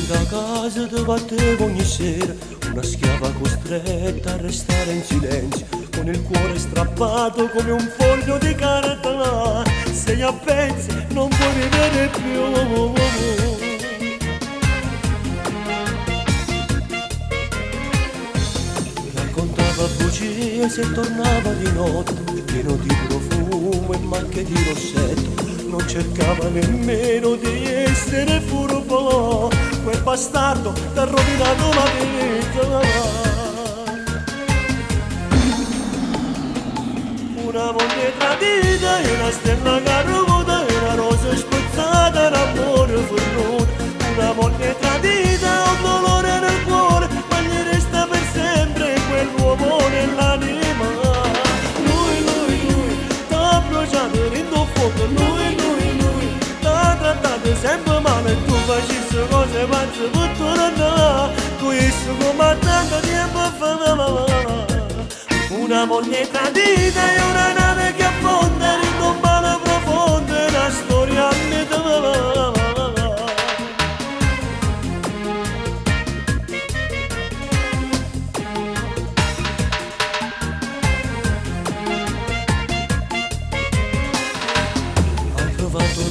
Da casa ti battevo ogni sera, una schiava costretta a restare in silenzio, con il cuore strappato come un foglio di carta. Sei a pezzi, non puoi vivere più. Raccontava bugie se tornava di notte, pieno di profumo e macchie di rossetto. Non cercava nemmeno di essere furbo, quel bastardo t'ha rovinato la vita. Una moglie tradita e una stella caduta e una rosa spezzata, un amore fornuto. Una moglie tradita, un dolore nel cuore, ma gli resta per sempre quell'uomo nell'anima. Lui, t'ha bruciato in tuo fuoco, lui, t'ha trattato sempre male, tu facessi cose pazze per tornare, tu essi come tanto tempo fa. Una moglie tradita e una nave che affonda in un mare profondo, una storia a metà.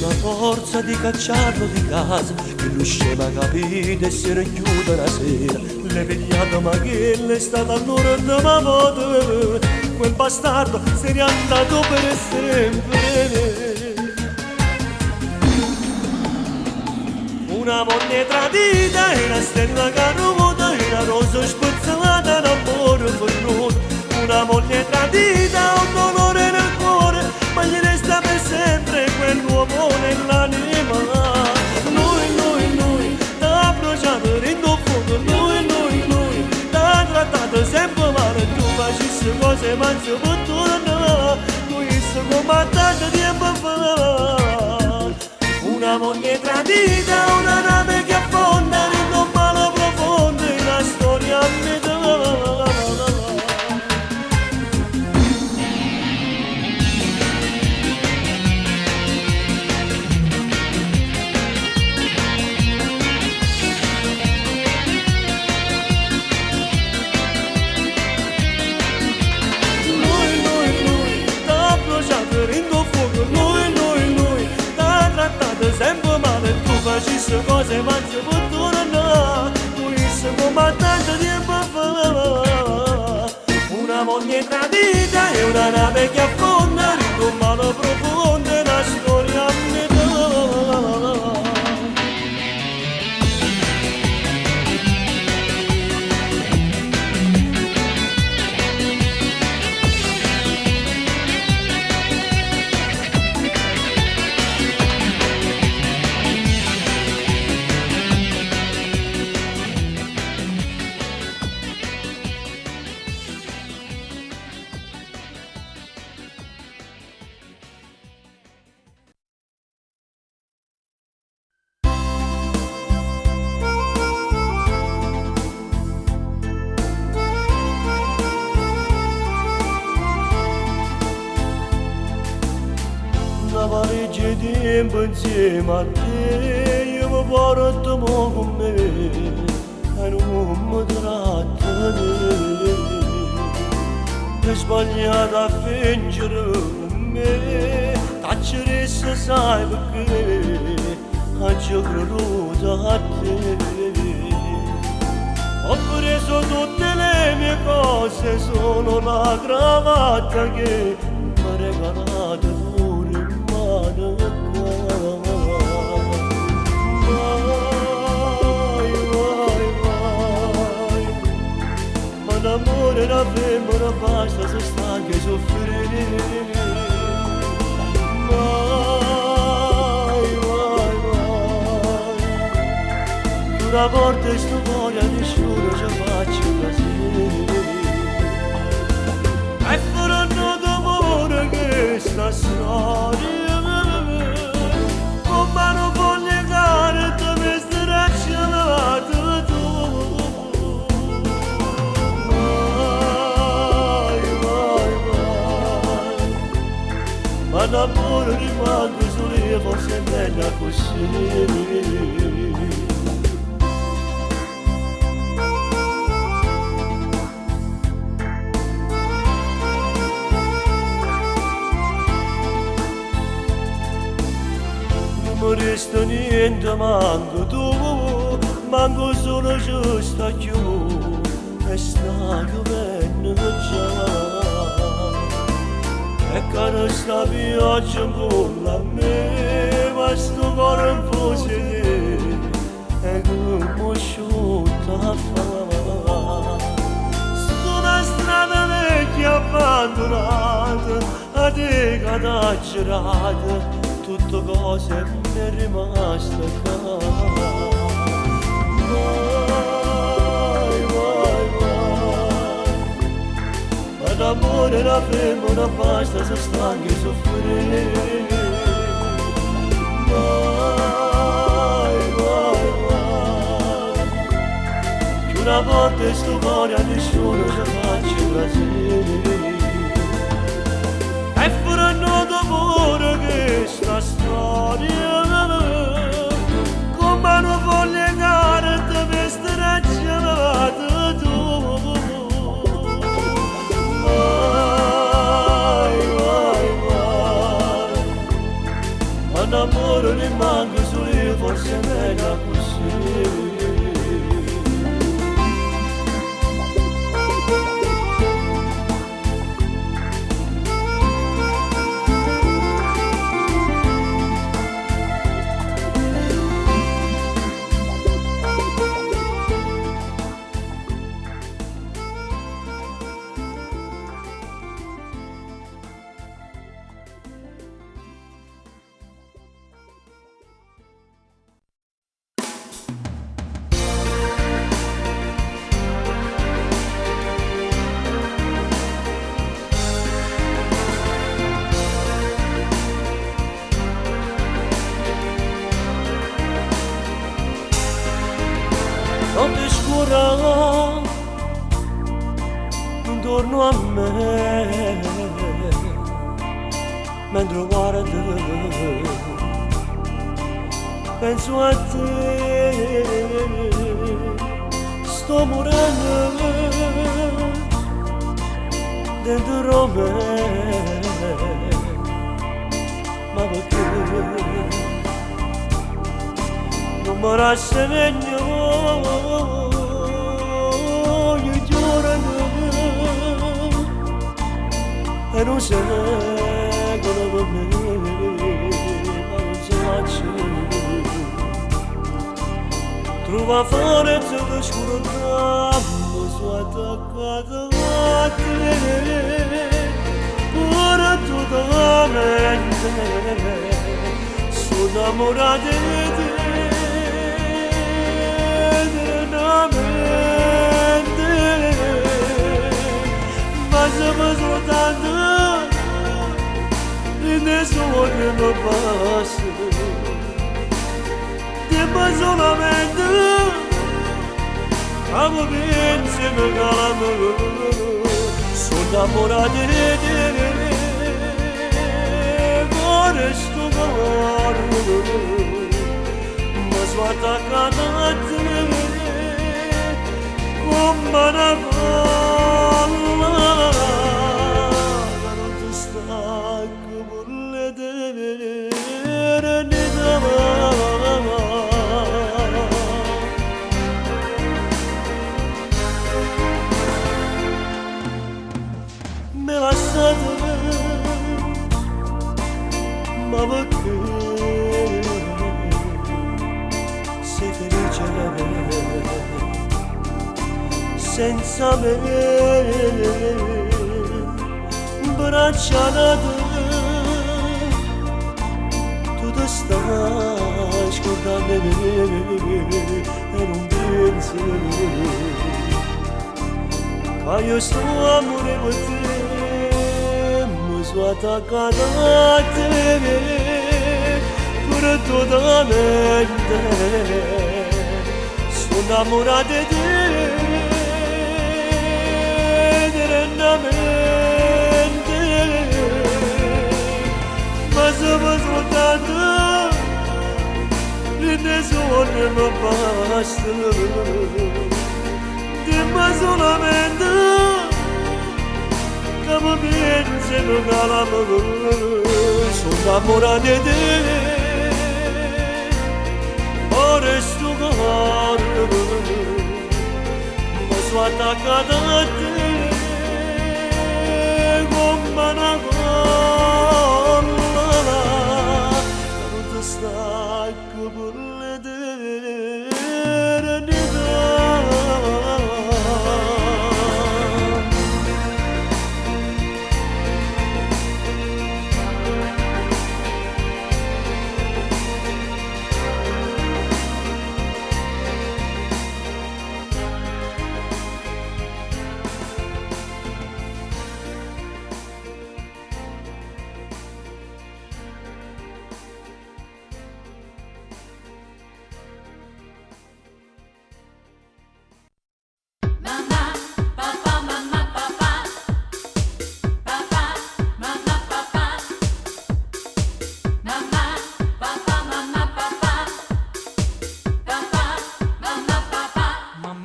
La forza di cacciarlo di casa, che lui scema capito e se ne chiude la sera. Le pigliate ma che è stata allora da mamma, quel bastardo se n'è andato per sempre. Una moglie tradita e una stella caduta e una rosa spezzata, un amore fornuto. Una moglie tradita, un dolore nel cuore, ma gli resta per sempre quell'uomo nell'anima. Lui, t'ha bruciato in tuo fuoco, lui, t'ha trattato sempre male, tu facessi cose manche per tornare, tu issi come tanto tempo fa. Una moglie tradita, una nave che affonda in un mare profondo, una storia a metà. Sempre male, tu facessi cose manche per tornare, tu issi come tanto tempo fa. Una moglie tradita e una nave che affonda in un mare profondo, una storia a metà. Valigia di tempo insieme a te, io mi porto con me e non mi tratta te. È sbagliato a fingere con me, tacceressa sai perché ho creduto a te. Ho preso tutte le mie cose, solo la cravatta che mi ha regalato. Vai, ma l'amore e la femmina basta se stanchi e soffrire. Vai, tu la porta e sto cuore nessuno ci faccio così. E faranno d'amore che sta storia, come non voglio caro, tu mi stai lasciando tu. e forse meglio così. Non resta niente, manco tu, manco solo giusto più, e sta piovendo già. E cara sta pioggia bolla a me, ma sto cuore un po' si e come asciutta fa. Sto una strada vecchia abbandonata, a te che t'ha girata, tutte cose mi è rimasta qua. Vai, vai, vai, ma l'amore la ferma non basta se stanchi di soffrire. Vai, vai, vai, che una volta sto cuore a nessuno ci faccia piacere. E pure non d'amore che sta storia, come non voglio legare te questa ragionata tu. Vai, vai, vai, ma l'amore rimane solo io, forse è meglio così. Notte scura intorno a me, mentre guardo penso a te. Sto morendo dentro me, ma perché non mi rassegno, io giuro e non seguono per me, ma non si faccio. Trova forza per scordare, sono attaccato a te, ora totalmente, sono innamorato di te. Ma se mi soltanto adesso che mi passa, tempo solamente amo insieme calamo, sono innamorato di te, cuore sto cuore, ma sono attaccato a te. Come una palla che non ti stacco per vedere né me la state, ma perché sei felice senza me, braccia da te, tu ti stai scordando me e non pensi che io sto amore per te, mi sono attaccata a te per totalmente, sono innamorata di te. Ma se mi soltanto nessuno mi basta, dimmi solamente che mi pensi che l'amore sono innamorato di te, ora sto cuore mi sono attaccato a te come una colla che non ti stacca per l'eternità.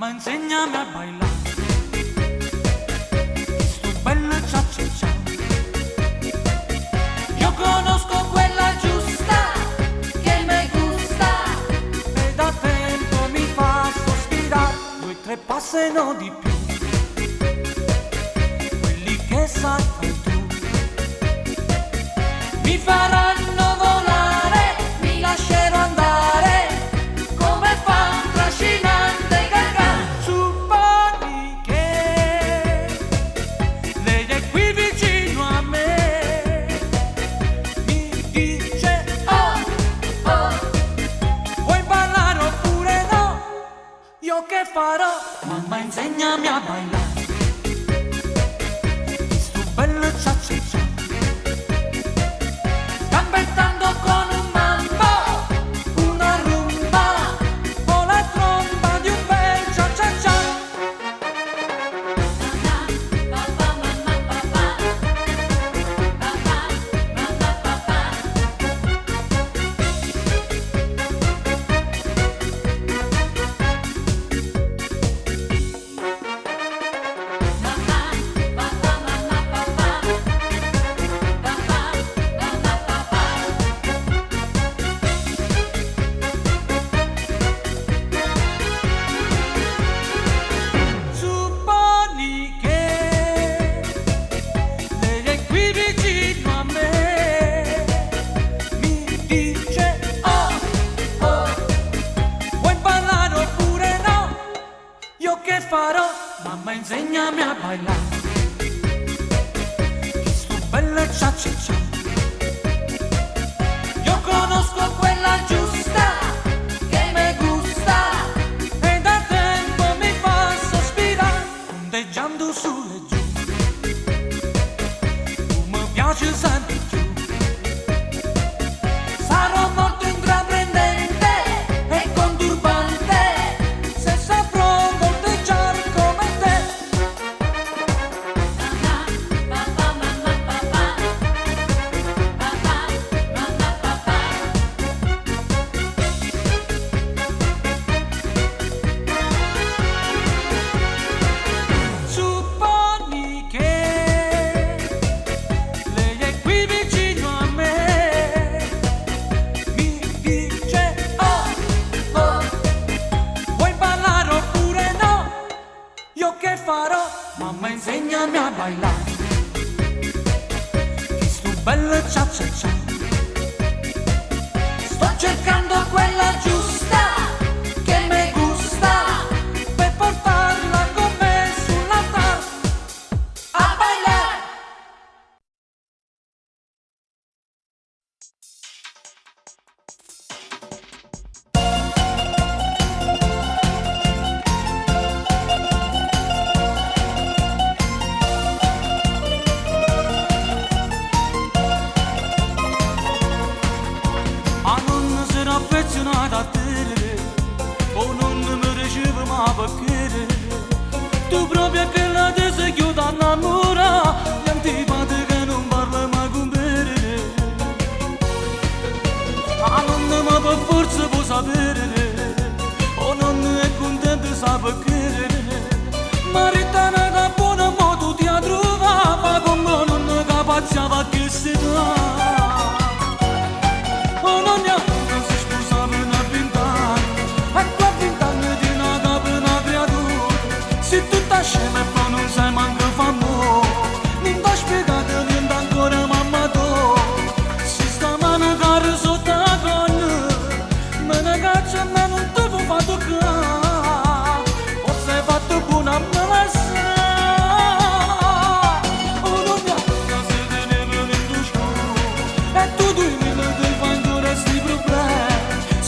Insegnami a bailar, sto bello cia cia cia. Io conosco quella giusta che mi gusta e da tempo mi fa sospirare, 2 3 passi e no di più, quelli che sai fai tu, mi faranno volare, mi lascerò andare come fa un trascinante gargano. Che farò? Mamma insegnami a ballare, sto bello cia cia cia, gambettando con un mambo, una rumba, o la tromba di un bel cia cia cia. Che farò? Mamma insegnami a ballare, sto bella cia cia cia. Io conosco quella giusta che mi gusta e da tempo mi fa sospirare, ondeggiando su e giù, tu mi piaci sempre più. Sarò molto intraprendente e conturbante se saprò come te. Mamma insegnami a ballare, sto bello cia cia cia. Sto cercando quella giusta che mi gusta per portarla con me sull'altare a ballare. Affezionata a te, o non mi ricevi mai perché tu proprio che la te sei chiusa innamora, gli antipati che non parla mai con me, ma non mi per forza può sapere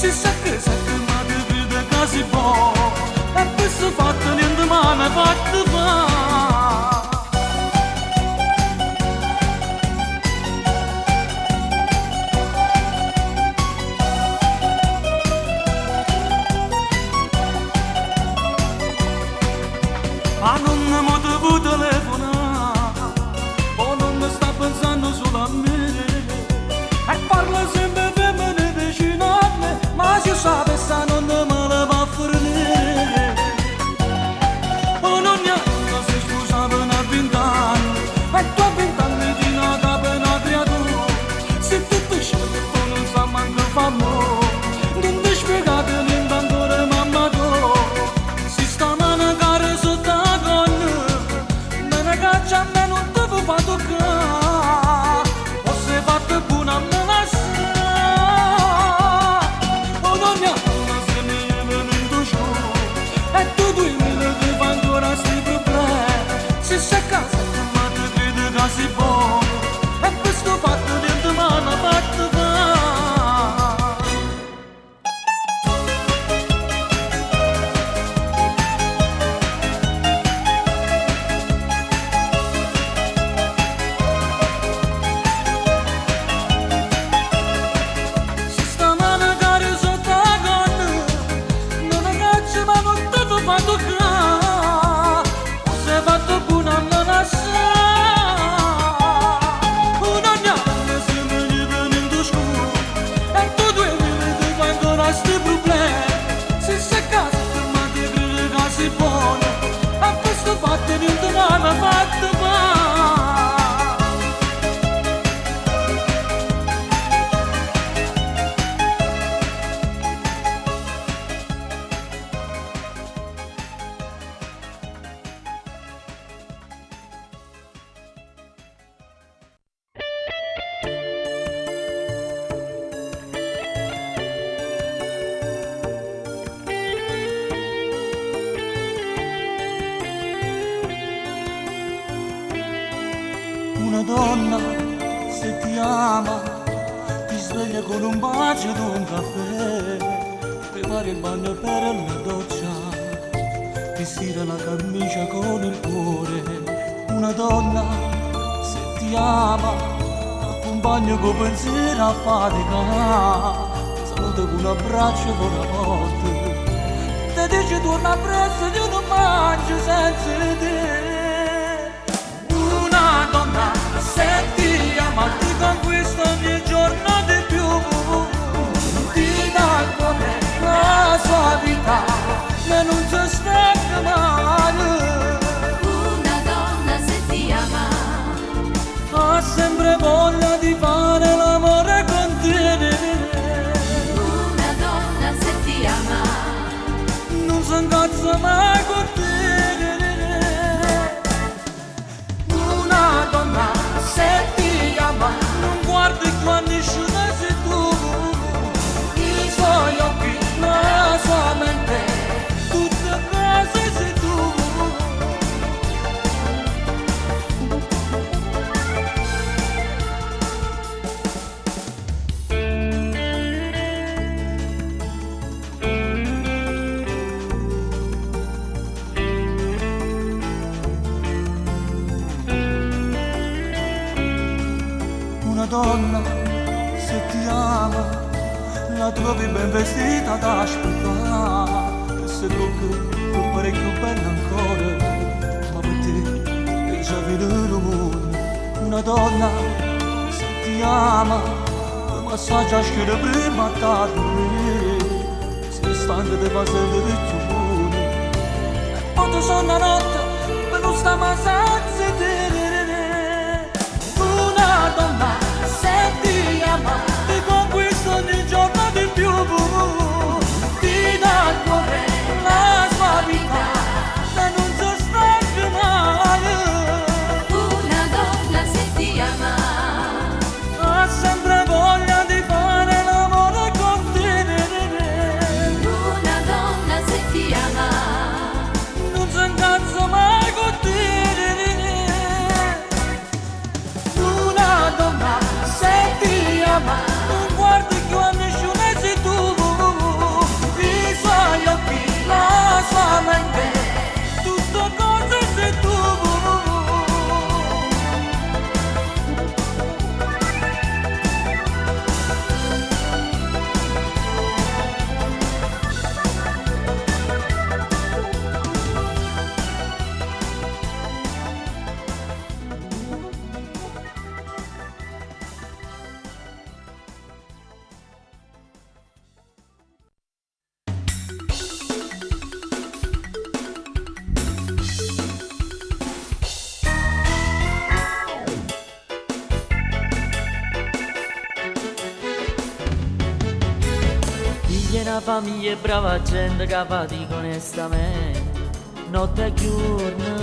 si sa che ma ti crede che si può e questo fatto niente mai mi ha fatto fare. Ma non mi devo telefonare, o non mi sta pensando solo a me, e parla sempre femmine vicino a me, ma se sapesse non me la va a fornire. O non neanche si scusavano a 20 anni, e tu a 20 anni di nata per una creatura, se tu dici che tu non sa manco fa amore, non ti spiegate niente ancora mamma tua, si sta manacare sotto la gonna, me ne caccia a me non ti fa toccare, o se fatto buona me la sa, o non neanche se mi è venuto giù, e tu 2000 ti fa ancora sti problemi, se sei a casa tu ma ti credi che si può, e questo fatto niente mai mi ha fatto fare. Si sta manacare sotto la gonna, non ne caccia ma non te lo fa toccare, o se fatto buona me la sa, una neanche se mi è venuto scuro, e tu 2000 ti fai ancora sti problemi, se sei a casa tu ma ti credi che si può, e questo fatto niente mai mi ha fatto fare. Una donna, se ti ama, ti sveglia con un bacio ed un caffè, prepari il bagno per la doccia, ti stira la camicia con il cuore. Una donna, se ti ama, ti accompagna con pensiero a fatica, ti saluta con un abbraccio con una notte, ti dice torna presto, io non mangio senza te. Una donna, se ti ama, ti conquista ogni giorno di più, ti dà il cuore, la sua vita, e non si stanca mai. Una donna se ti ama, Ha sempre voglia di fare l'amore con te. una donna se ti ama, Non si incazza mai con te. Una donna, se ti ama, non guardi quando sciuta sei tu, i suoi occhi, la sua mente, tutte cose sei tu. Una donna, se ti ama, la trovi ben vestita da aspettare, e se tocca è parecchio bella ancora, ma per te è già finito l'amore. Una donna, se ti ama, ti massaggia schiena prima da dormire, se è stanca ti fa sentire il tuo cuore, e poi ti sono la notte per non stare mai senza te. Una donna, se ti ama, ti conquista ogni giorno di più, ti dà il cuore, la sua vita, e non si stanca mai. una donna se ti ama, Ha sempre voglia di fare l'amore con te. una donna se ti ama, Non si incazza mai con te. piena famiglia e brava gente che fatica onestamente, notte e giorno.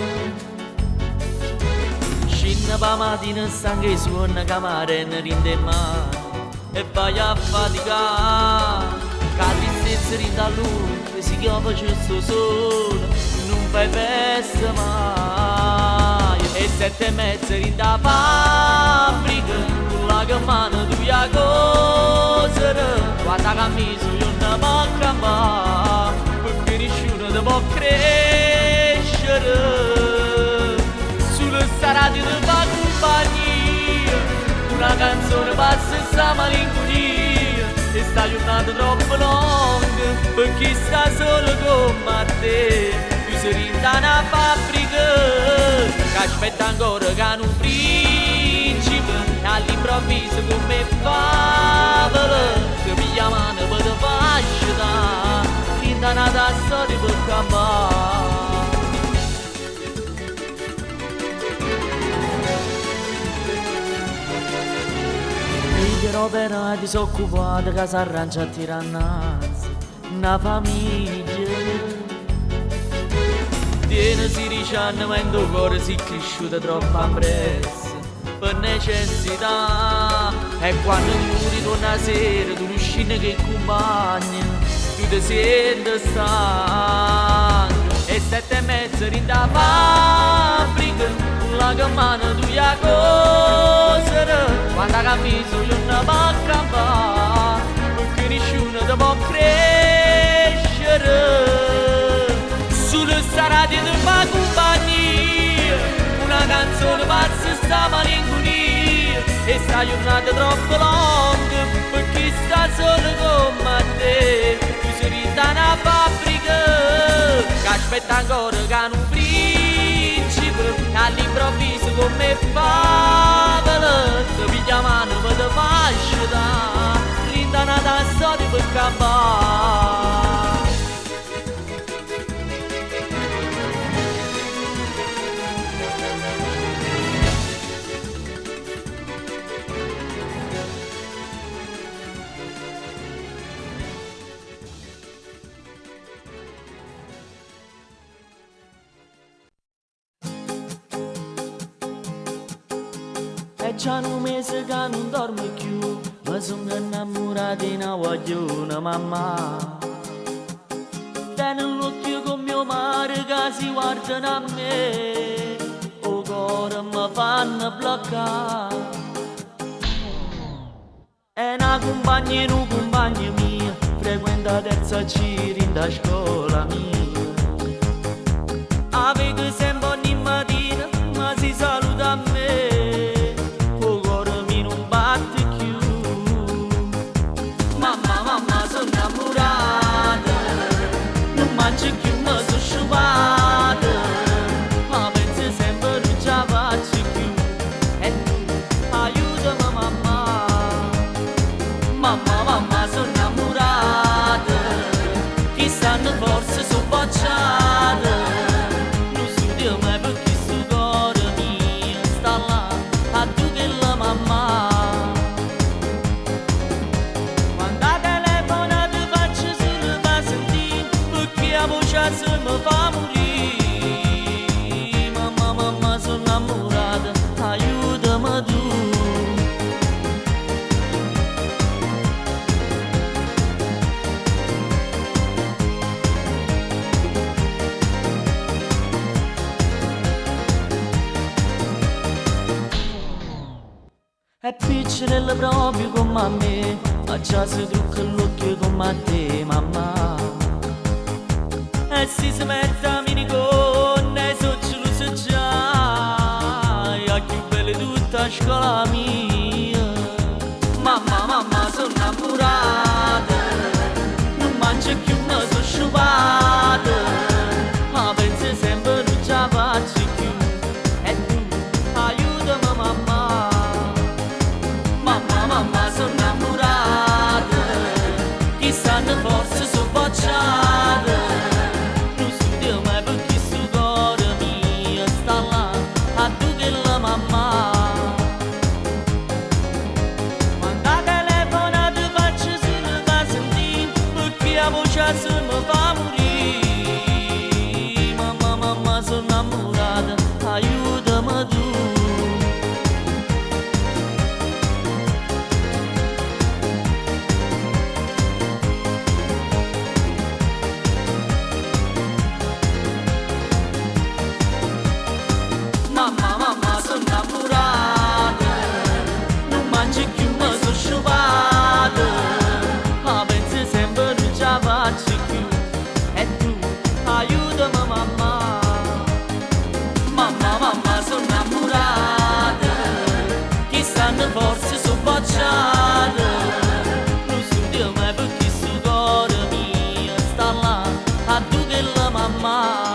Scinna pa mattina stanca suona camarena rinde mano e vai a faticare, che la tristezza rinde a lui, che si chiama giusto solo, non fai festa mai. E 7:30 rinde a fabbrica, con la che mano tu via cosa, guarda cammiso io non può cambiare, perché nessuno ti può crescere. Sulla radio ti fa compagnia, una canzone passa sta malinconia, e sta giornata troppo lunga, per chi sta solo come te. Più si rinda una fabbrica, che aspetta ancora che un principe, e all'improvviso come favola, che piglia mano per te fascita, rinda una storia per campare. Però disoccupata che si arrangia a tirannarsi una famiglia. Tiene 16 anni ma in tuo cuore si è cresciuta troppo appresso per necessità. E quando tu ritorni a sera tu non scende che compagni, tu ti senti stanco. E 7:30 rinda fabbrica, con la che mano tu via cosa, quando cammiso io non può campare, perché nessuno ti può crescere. Sulla sta radio ti fa compagnia, una canzone pazza sta malinconia, e sta giornata troppo lunga, perché sta solo come te. Tu sei rinda una fabbrica, che aspetta ancora che un principe, all'improvviso come favola, che piglia mano per te fascita, rinda una storia per campare. È già un mese che non dormo più, ma sono innamorata di una guagliona mamma. Tiene l'occhio con mio mare che si guardano a me, o cuore mi fanno bloccare. È una compagna mia, frequenta terza C in scuola mia. Avete sempre ogni mattina, ma si saluta a me. Mangio più ma sono sciupata, ma penso sempre non ce la faccio più. E tu aiutami mamma, mamma sono innamorata, chissà forse sono bocciata, non studio mai perché sto cuore mio sta là, a tu che la mamma. La voce se mi fa morire, mamma sono innamorata, aiutami tu. È piccerella proprio come a me, ma già si trucca l'occhio come a te mamma. E si mette a minigonna e sotto lo già, e a più belle tutta la scuola mia. Mamma sono innamorata, non mangio più ma sono sciupata, ma penso sempre non ce la faccio più. E tu aiutami mamma, mamma sono innamorata, chissà forse sono bocciata. mia voce se mi fa morire. Mamma, mamma, sono innamorata, aiutami tu. Mamma, mamma, sono innamorata, non mangi più, ma sono sciupata, ma pensi sempre non ce la faccio più, e tu aiutami mamma. Mamma, mamma, sono innamorata, chissà forse sono baciata, non studio mai perché sto cuore mio sta là, a tu che la mamma.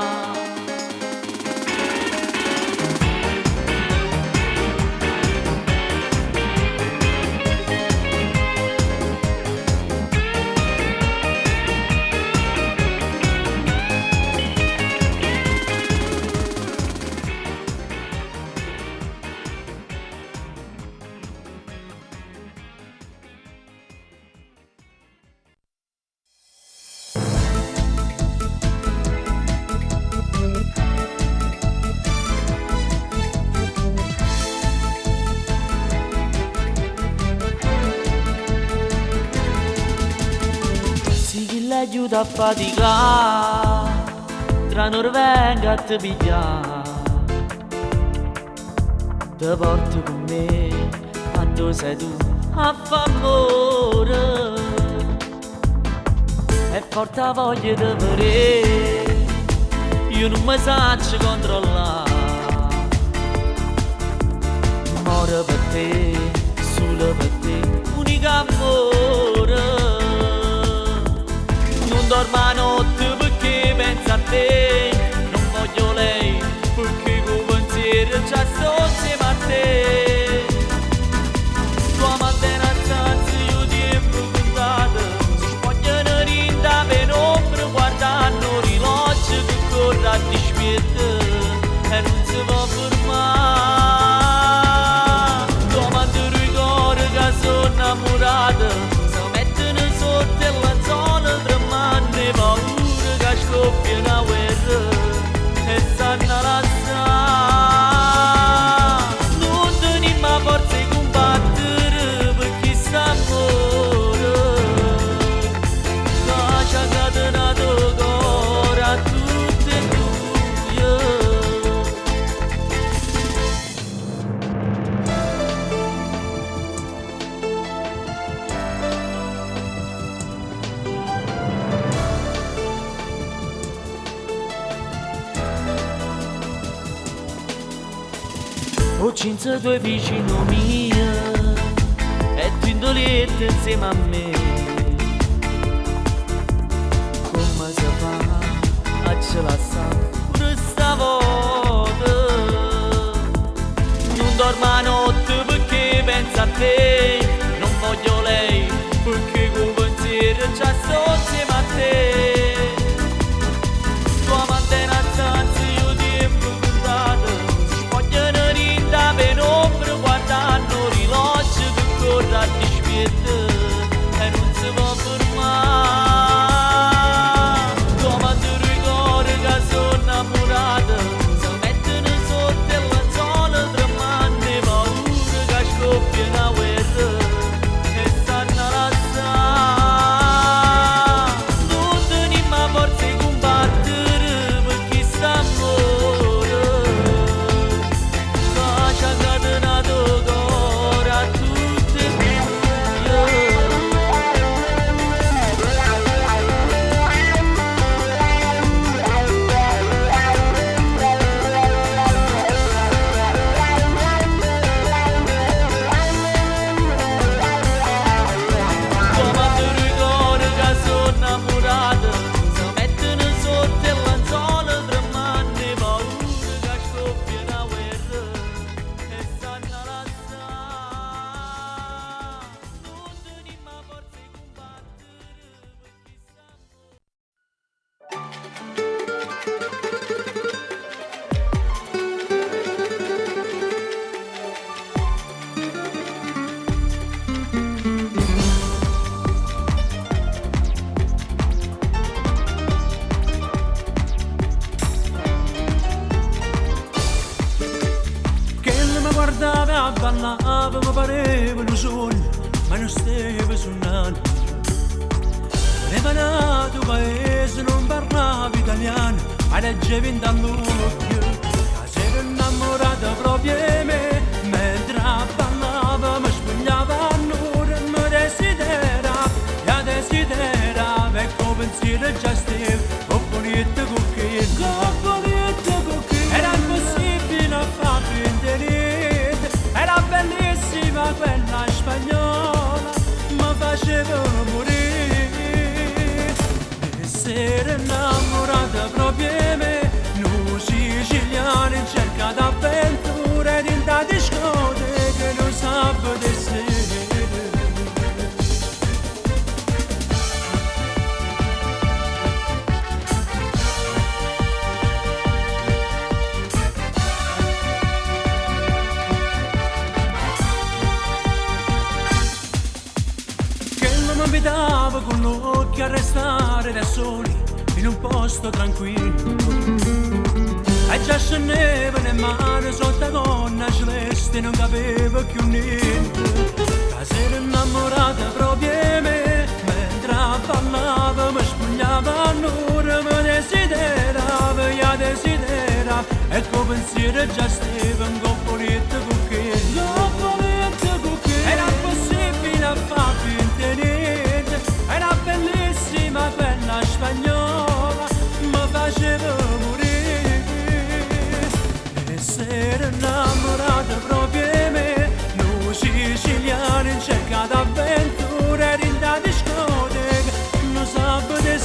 Aiuta a faticare, tra non venga a te pigliare, ti porto con me, ma tu sei tu a favore, e forte voglia di vedere, io non mi saccio controllare, muore per te, solo per te, unico amore. Non dormo a notte perché penso a te, non voglio lei perché con pensiero già sto insieme a te. Tua mantenanza io tempo contato, si spogliano rinda per ombra guardando l'orologio che corre a dispetto e non si può fermare. Tua mantenere i cuori che sono innamorata, si mettono sotto la zona tremando e paura che scoppia una guerra e stanno a lassare. Non teniamo forza di combattere per chi sta amore, che ci ha catenato il cuore a tutte e due. Ho cinto due vicino mio e tu indolente insieme a me. Come si fa a ce la sa pure stavolta? Non dormo a notte perché penso a te, non voglio lei perché con pensiero già sto insieme a te. Tua mantenanza io tempo contato, da penombra guardando l'orologio che corre a dispetto e non si può fermare. Come ti ricordi che sono innamorata, si mettono sotto la zona tremando e paura che scoppia una guerra e stanno a lassare. parlava mi pareva un sogno, ma non stava suonando. Veniva nato paese, non parlava italiano, ma leggevi dall'occhio. Si era innamorata proprio di me, mentre parlava mi spogliava a nulla, mi desiderava, io desiderava, ecco pensiero già stava, coppolietto cucchino, era impossibile a far finire, era bellissima quella spagnola, mi faceva morire, si era innamorata proprio di me, noi siciliani in cerca d'avventure, in da discoteca non sa vedere. Mi invitava con l'occhio a restare da soli in un posto tranquillo e già scendeva le mani sotto gonna celeste, non capivo più niente. La sera innamorata proprio di me, mentre parlava mi spogliava a nulla, mi desiderava, io desiderava, ecco pensiero già stava un coppoletto cucchiaio. Era impossibile a far finire, era bellissima quella spagnola, mi faceva morire. E si era innamorata proprio di me, noi siciliani in cerca d'avventure, in da discoteca non sa vedere.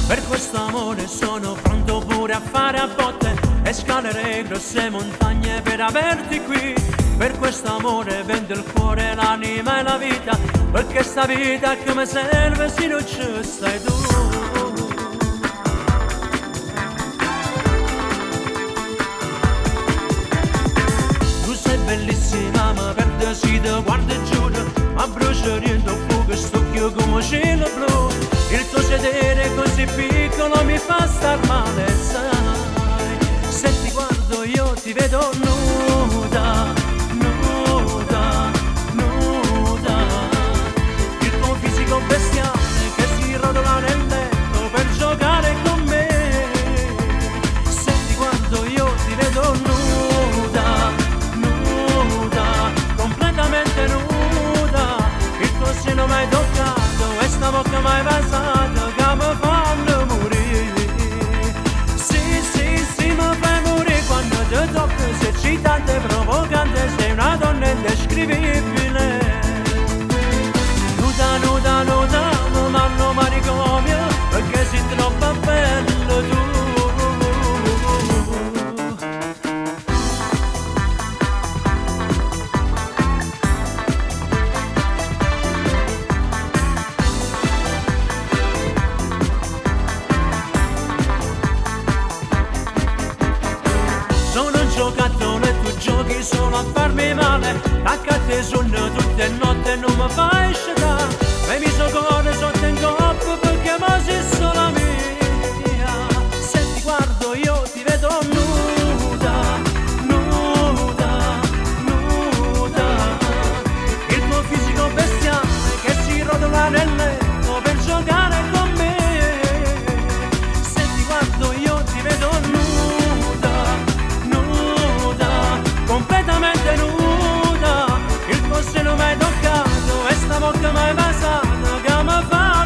Per questo amore sono pronto pure a fare a botte e scalare grosse montagne per averti qui. Per questo amore vendo il cuore, l'anima e la vita, perché sta vita che mi serve se non ci stai tu. Tu sei bellissima, ma perdo si te guardo e giuro, ma brucio dentro un fuoco stocchio come cielo blu. Il tuo sedere così piccolo mi fa star male, sai. Se ti guardo io ti vedo nuda, nuda, nuda. Il tuo fisico bestiale che si rotola nel letto per giocare con me. Se ti guardo io ti vedo nuda, nuda, completamente nuda. Il tuo seno mai toccato e sta bocca mai basata che mi fanno morire. Sì, sì, sì, mi fai morire quando ti tocco, sei eccitante, provocante, sei una donna indescrivibile. Nuda, nuda, nuda, mi mando manicomio perché sei troppo bello tu. Sono un giocattolo e tu giochi solo a farmi male. Tacca a te sono tutte notte e non mi fai scegliere. E mi so cuore sotto in coppa perché mi sei sola mia. Se ti guardo io ti vedo nuda, nuda, nuda. Il tuo fisico bestiale che si rotola nel letto per giocare con me. Se ti guardo io ti vedo nuda, nuda, completamente nuda. Il tuo seno mai toccato e sta bocca mai basata che mi fa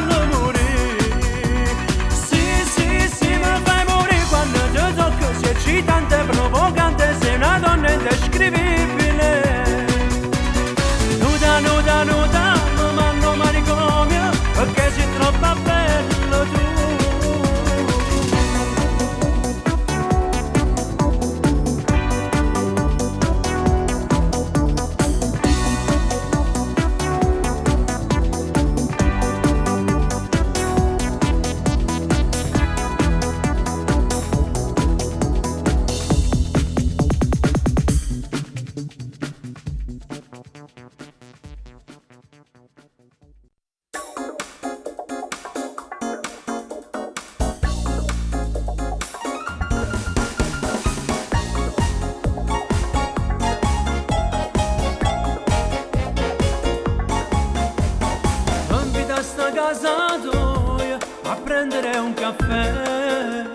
Sta casa tua a prendere un caffè.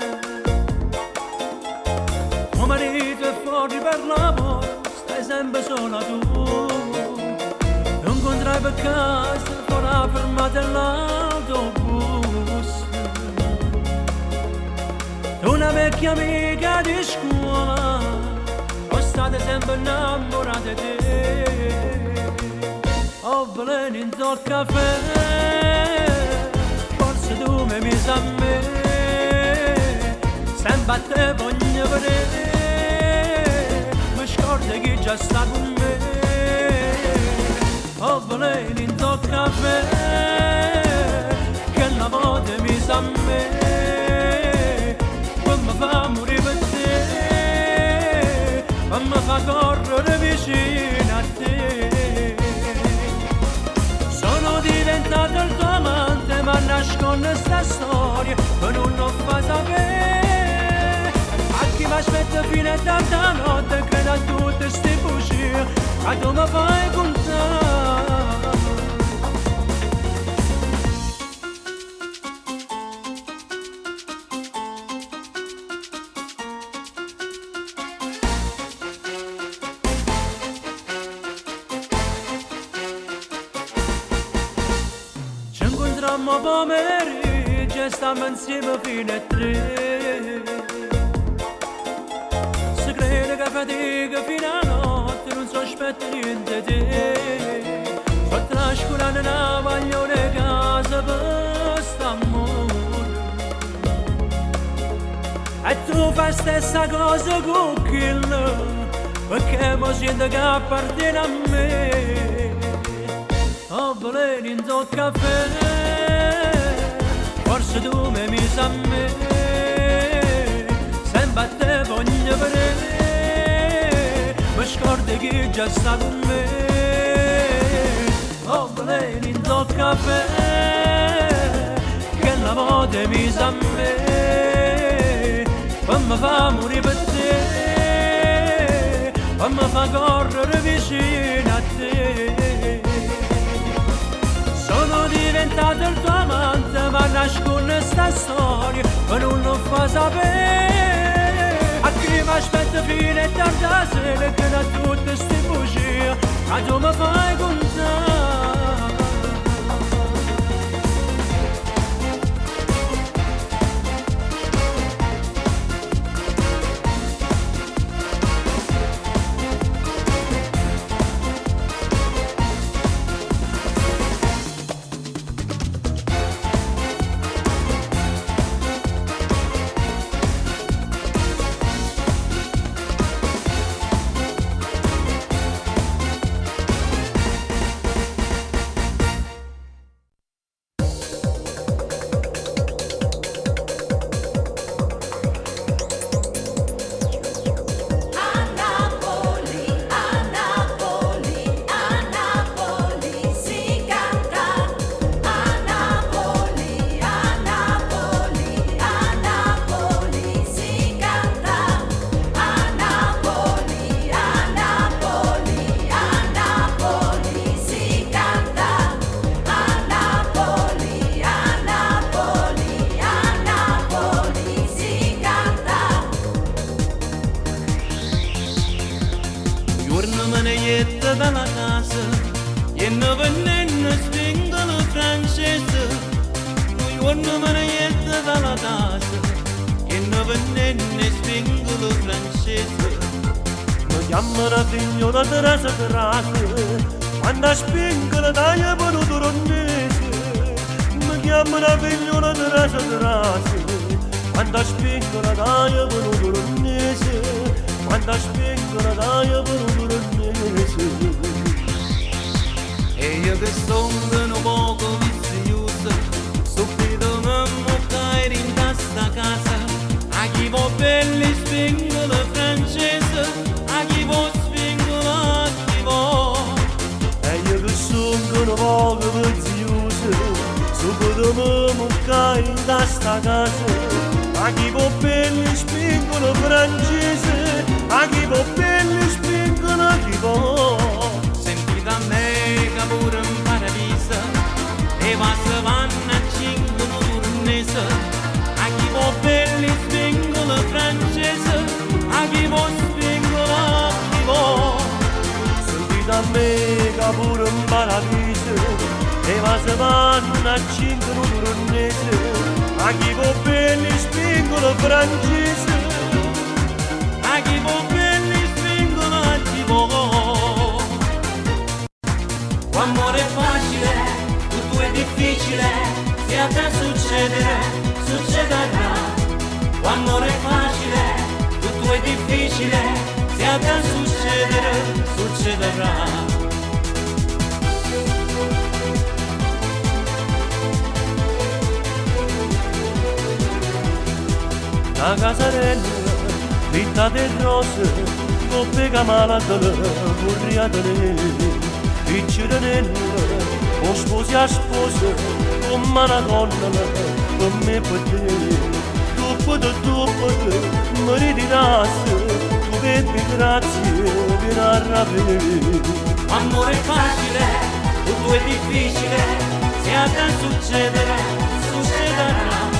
Tuo marito è fuori per lavoro, stai sempre sola tu. Non incontrai per casa, fuori la fermata dell'autobus. Tu una vecchia amica di scuola, o state sempre innamorate di te. Oh, volendo il caffè, forse tu mi misi a me, sempre a te voglio vedere, mi scordo che già sta con me. Oh, volendo il caffè, che la moda mi sa a me, come fa morire per te, come fa correre vicino a te. Sono diventato il tuo amante, ma nasconde sta storia che non lo fa sapere. A chi mi aspetta fino a tanta notte, credo a tutte ste bugie, ma tu mi fai contare. Incontrammo pomeriggio e stammo insieme fino a 3. Si crede che fatica fino a notte, non sospetta niente di te. Sto trascurando una maglione casa per st'amore. E tu fai stessa cosa con quello, perché mi sento che appartiene a me. Oh, volendo il caffè, forse tu mi misi a me, sempre a te voglio vedere, mi scordo che già sta con me. Oh, volendo il caffè, che la moda mi sa a me, come fa morire per te, come fa correre vicino a te. Sono diventato il tuo amante, ma nasconde sta storia che non lo fa sapere. A chi mi aspetta fino a tarda sera, che da tutte ste bugie, ma tu mi fai contare. dalla casa e ne venne spingono francese. Noi giorno me ne jette dalla casa e ne venne spingono francese. Mi chiamano figliola Teresa quando spingono dai per turonnese. Mi chiamano figliola Teresa quando spingono dai per turonnese. Quando spingono dai per turonnese. E io che sono un poco vizioso, subito mi muoio in questa casa. A chi vuol belli spingono francese, a chi vuol spingono, a chi vuol. una volta peziosa, su potevamo muccare da sta casa. A chi può belli spingono francese, a chi può belli spingono chi può. Senti da me che pure in paradiso, e va se vanno a cingono turnese, a chi può belli spingono francese, a chi può spingono chi può. Senti da me che pure in paradiso, e va se vanno a cingono turnese, a chi può belli spingono francese, a chi può belli spingono a chi può. Amore è facile, tutto è difficile, se a te succedere, succederà. Amore è facile, tutto è difficile, se a te succedere, succederà. La casarella, vita di rose, coppe camalata, vorriatele, piccirinella, o sposi a sposa, come una donna, come per te. Dopo te, mi ritirassi, tu bevi grazie, vieni a rapire. Amore è facile, tutto è difficile, se a te succedere, succederà.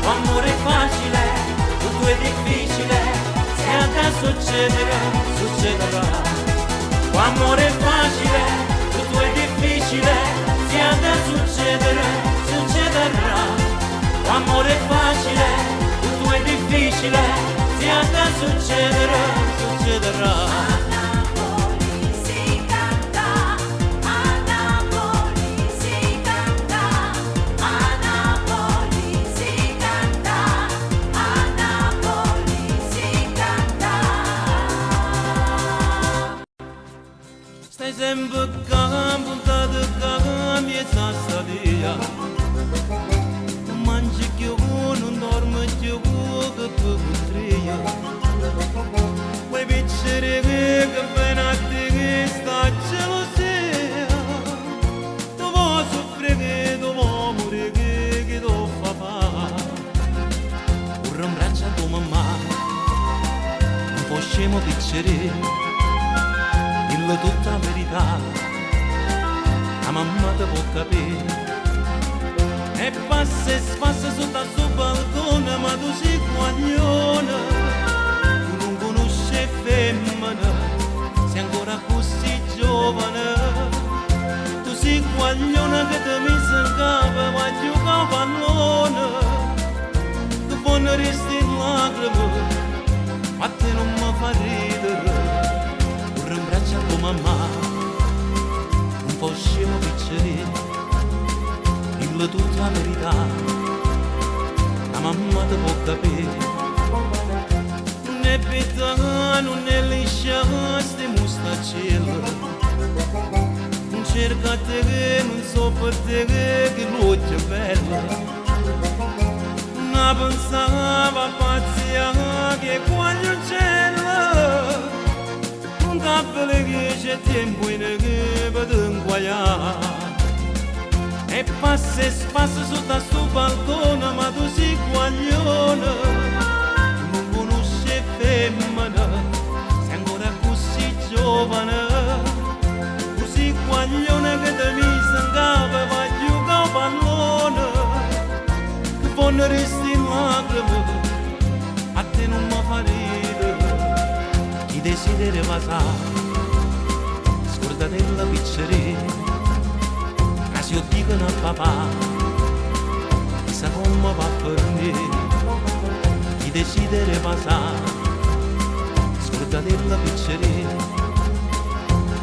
Amore è facile, tutto è difficile, se a te succedere, succederà. Amore è facile, tutto è difficile, se a te succedere, succederà. Amore è facile, tutto è difficile, se a te succedere, succederà. Stai sempre punta de cambia essa salia. Non mangi più, non dormi più, che tu potria. Vuoi vincere che appena ti sta gelosia. Tu vuoi soffrire, tu vuoi morire, che tu fa fare. Un abbraccio a tua mamma, un po' scemo piccere. Dilla tutta la verità, la mamma te può capire. E passa e spassa sotto al suo balcone, ma tu sei guaglione. Tu non conosci femmina, sei ancora così giovane. Tu sei guaglione che ti mise in capo, ma gioca a pallone. Tu poi resti in lacrime, ma te non mi fa ridere. Abbraccia tua mamma, un po' scemo piccerino, dilla tutta la verità, la mamma te può capire. Non è pietà, non è liscia, ste mustacelle, non cerca te, non so per te, che l'occhio è bella. Non pensava pazzia, che quaglioncella, tappele che c'è tempo in che vedo inguaiare. E passa e spassa sotto a sto balcone, ma tu sei guaglione. Tu non conosci femmina, sei ancora così giovane. Tu sei guaglione che ti mise in capo e va a giocare a pallone. Che poi resti in lacrime, a te non mi fa ridere. Desideri va scordatella piccerina, ma se io dicono a papà, chissà come va per me. Chi desideri va scordatella piccerina,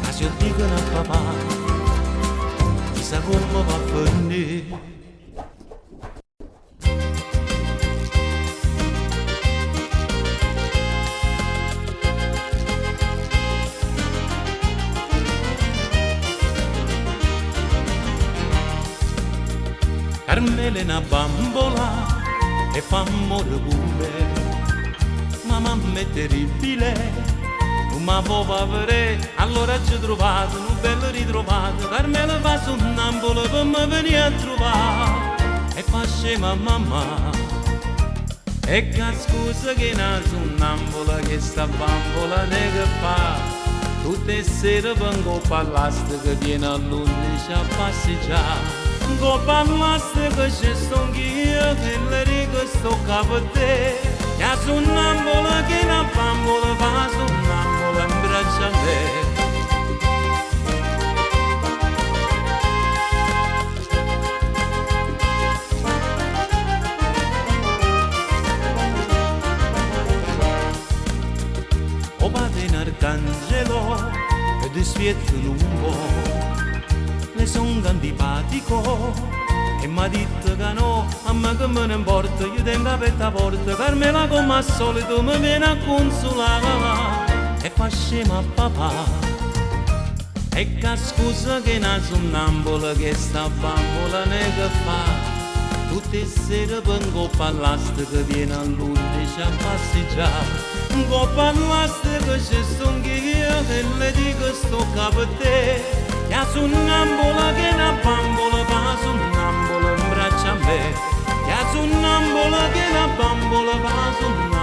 ma se io dicono a papà, chissà come va per me. Carmela è una bambola e fa amore pure, ma mamma è terribile, non ma può vedere, allora ci ho trovato, un bello ritrovato, Carmela fa sonnambola per me venire a trovare. E fa scema mamma, e che scusa che una sonnambola che sta bambola ne che fa. Tutte le sere vengo a parlare che viene a l'11 a passeggiare. Go parlare che c'è sto anch'io, che le riga sto capo a te. Ya sonnambola che una bambola fa sonnambola in braccio a me. O padre Arcangelo e di sfietto lungo le son antipatico e mi ha detto che no, a me che me ne importa, io tengo aperta la porta, Carmela come al solito mi viene a consolare e fa scema a papà. E che scusa che una sonnambola che sta bambola ne che fa. Tutte le sere vengo a parlare che viene all'11 a passeggiare. Go parlare che c'è sto anch'io, che le dico sto capo a te. Ya sonnambola che una bambola fa sonnambola in braccio a me. Ya sonnambola che una bambola fa sonnambola